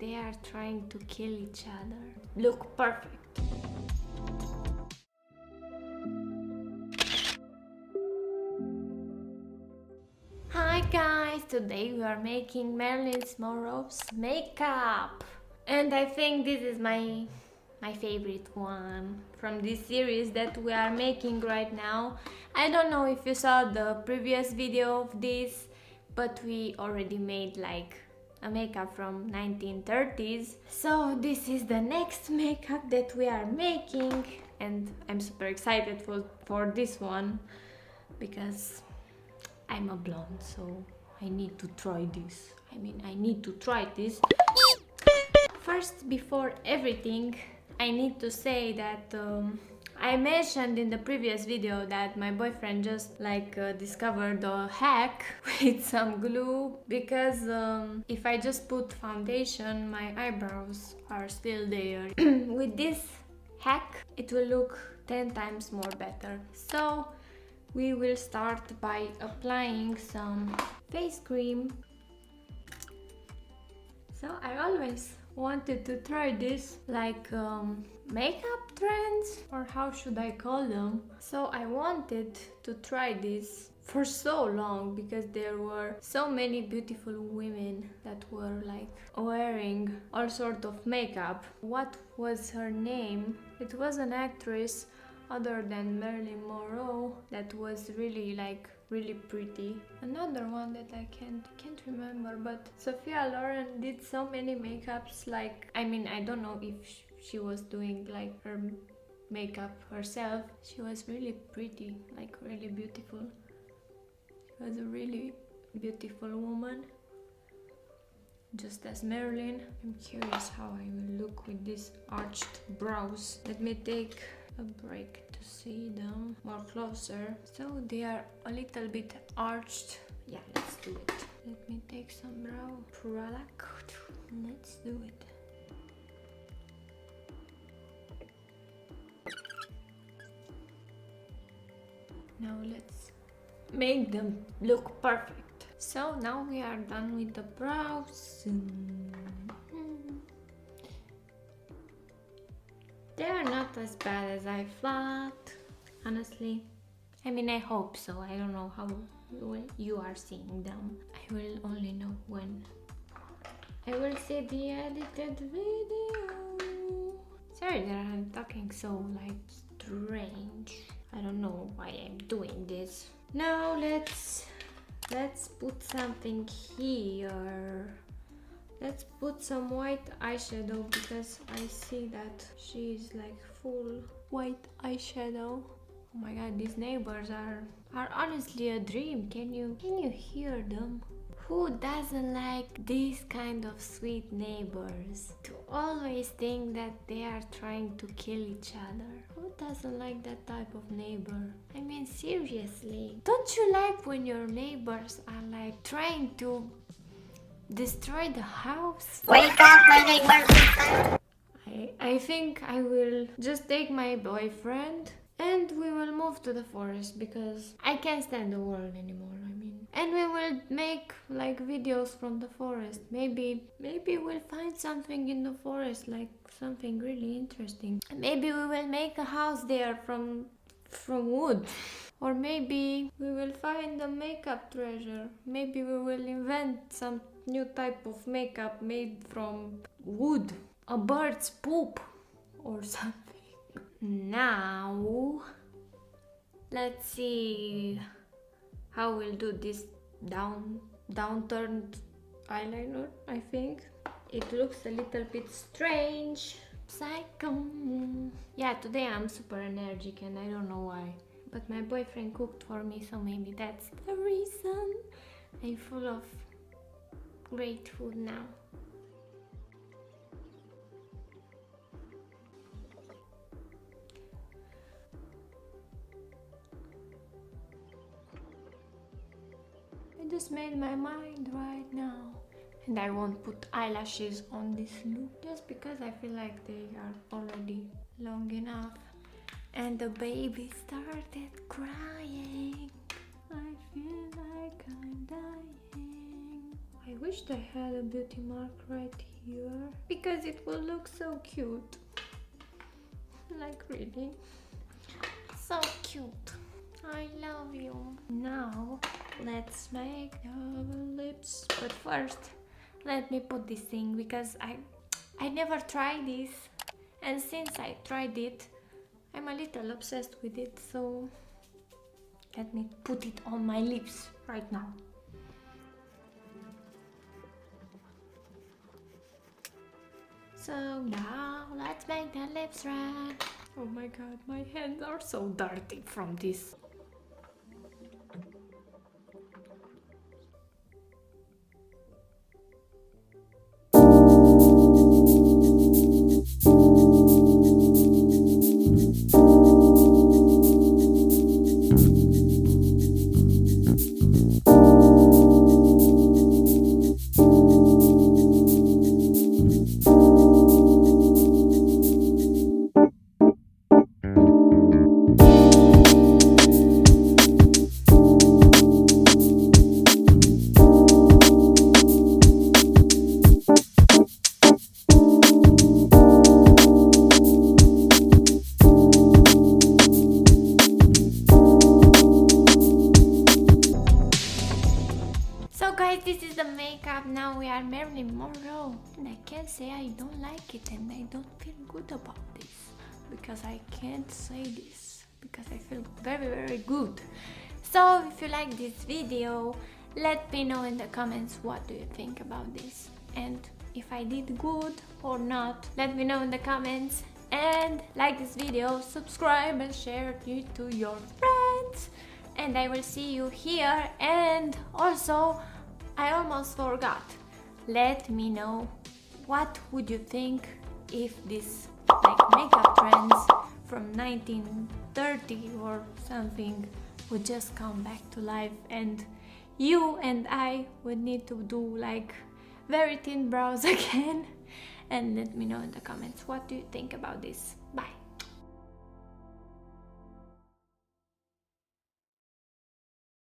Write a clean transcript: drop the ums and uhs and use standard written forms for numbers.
They are trying to kill each other. Look perfect. Hi guys, today we are making Marilyn Monroe's makeup. And I think this is my favorite one from this series that we are making right now. I don't know if you saw the previous video of this, but we already made like a makeup from 1930s. So this is the next makeup that we are making, and I'm super excited for this one because I'm a blonde, so I need to try this. I need to try this. First, before everything, I need to say that I mentioned in the previous video that my boyfriend just discovered a hack with some glue, because if I just put foundation, my eyebrows are still there. With this hack, it will look 10 times more better. So we will start by applying some face cream. So I always wanted to try this, like makeup trends, or how should I call them? So I wanted to try this for so long because there were so many beautiful women that were like wearing all sort of makeup. What was her name? It was an actress other than Marilyn Monroe that was really pretty. Another one that I can't remember, but Sophia Loren did so many makeups, like I don't know if she was doing like her makeup herself. She was really pretty, like really beautiful. She was a really beautiful woman, just as Marilyn. I'm curious how I will look with these arched brows. Let me take a break to see them more closer. So they are a little bit arched. Yeah, let's do it. Let me take some brow product. Let's do it. Now let's make them look perfect. So now we are done with the brows. They are not as bad as I thought, honestly. I hope so. I don't know how you are seeing them. I will only know when I will see the edited video. Sorry that I'm talking so strange. I don't know why I'm doing this. Now let's put something here. Let's put some white eyeshadow because I see that she is like full white eyeshadow. Oh my god, these neighbors are honestly a dream. Can you hear them? Who doesn't like these kind of sweet neighbors? To always think that they are trying to kill each other. Who doesn't like that type of neighbor? Seriously. Don't you like when your neighbors are like trying to destroy the house? Wake up, my neighbor! I think I will just take my boyfriend and we will move to the forest because I can't stand the world anymore. And we will make like videos from the forest. Maybe we'll find something in the forest, like something really interesting. Maybe we will make a house there from wood. Or maybe we will find a makeup treasure. Maybe we will invent some new type of makeup made from wood. A bird's poop or something. Now, let's see how we'll do this downturned eyeliner. I think it looks a little bit strange. Psycho. Yeah, today I'm super energetic and I don't know why. But my boyfriend cooked for me, so maybe that's the reason. I'm full of great food now. I just made my mind right now. And I won't put eyelashes on this look just because I feel like they are already long enough. And the baby started crying. I feel like I'm dying. I wished I had a beauty mark right here because it will look so cute. Like really, so cute. I love you. Now let's make the lips, but first let me put this thing because I never tried this, and since I tried it I'm a little obsessed with it, so let me put it on my lips right now. So now let's make the lips red. Oh my god, my hands are so dirty from this. So guys, this is the makeup. Now we are Marilyn Monroe, and I can't say I don't like it and I don't feel good about this, because I can't say this because I feel very good. So if you like this video, let me know in the comments what do you think about this, and if I did good or not, let me know in the comments. And like this video, subscribe and share it to your friends, and I will see you here. And also, I almost forgot, let me know what would you think if this like makeup trends from 1930 or something would just come back to life, and you and I would need to do like very thin brows again. And let me know in the comments what do you think about this. Bye.